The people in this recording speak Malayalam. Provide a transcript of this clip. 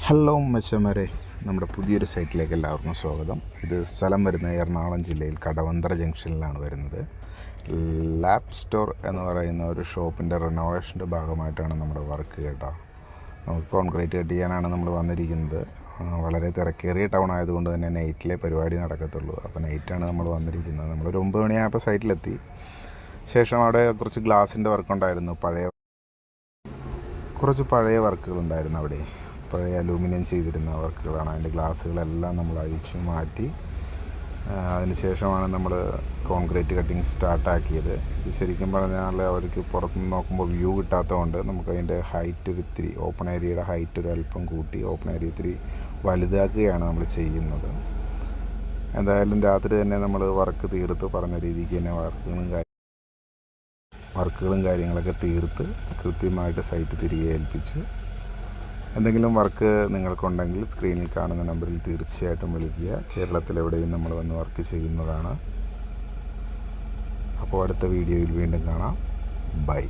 ഹലോ മച്ചന്മാരെ, നമ്മുടെ പുതിയൊരു സൈറ്റിലേക്ക് എല്ലാവർക്കും സ്വാഗതം. ഇത് സ്ഥലം വരുന്നത് എറണാകുളം ജില്ലയിൽ കടവന്തറ ജംഗ്ഷനിലാണ് വരുന്നത്. ലാബ് സ്റ്റോർ എന്ന് പറയുന്ന ഒരു ഷോപ്പിൻ്റെ റിനോവേഷൻ്റെ ഭാഗമായിട്ടാണ് നമ്മുടെ വർക്ക് കേട്ടോ. നമുക്ക് കോൺക്രീറ്റ് കട്ട് ചെയ്യാനാണ് നമ്മൾ വന്നിരിക്കുന്നത്. വളരെ തിരക്കേറിയ ടൗൺ ആയതുകൊണ്ട് തന്നെ നൈറ്റിലെ പരിപാടി നടക്കത്തുള്ളൂ. അപ്പോൾ നൈറ്റാണ് നമ്മൾ വന്നിരിക്കുന്നത്. നമ്മളൊരു 9 മണിയായപ്പോൾ സൈറ്റിലെത്തി. ശേഷം അവിടെ കുറച്ച് ഗ്ലാസിൻ്റെ വർക്കുണ്ടായിരുന്നു. കുറച്ച് പഴയ വർക്കുകളുണ്ടായിരുന്നു അവിടെ. പഴയ അലൂമിനിയം ചെയ്തിരുന്ന വർക്കുകളാണ്. അതിൻ്റെ ഗ്ലാസ്സുകളെല്ലാം നമ്മൾ അഴിച്ചു മാറ്റി അതിന് ശേഷമാണ് നമ്മൾ കോൺക്രീറ്റ് കട്ടിങ് സ്റ്റാർട്ടാക്കിയത്. ഇത് ശരിക്കും പറഞ്ഞാൽ അവർക്ക് പുറത്തുനിന്ന് നോക്കുമ്പോൾ വ്യൂ കിട്ടാത്തതുകൊണ്ട് നമുക്കതിൻ്റെ ഹൈറ്റ് ഇത്തിരി ഓപ്പൺ ഏരിയയുടെ ഹൈറ്റ് ഒരു അല്പം കൂട്ടി ഓപ്പൺ ഏരിയ ഇത്തിരി വലുതാക്കുകയാണ് നമ്മൾ ചെയ്യുന്നത്. എന്തായാലും രാത്രി തന്നെ നമ്മൾ വർക്ക് തീർത്ത് പറഞ്ഞ രീതിക്ക് തന്നെ വർക്കുകളും കാര്യങ്ങളൊക്കെ തീർത്ത് കൃത്യമായിട്ട് സൈറ്റ് തിരികെ ഏൽപ്പിച്ച്. എന്തെങ്കിലും വർക്ക് നിങ്ങൾക്കുണ്ടെങ്കിൽ സ്ക്രീനിൽ കാണുന്ന നമ്പറിൽ തീർച്ചയായിട്ടും വിളിക്കുക. കേരളത്തിലെവിടെയും നമ്മൾ വന്ന് വർക്ക് ചെയ്യുന്നതാണ്. അപ്പോൾ അടുത്ത വീഡിയോയിൽ വീണ്ടും കാണാം. ബൈ.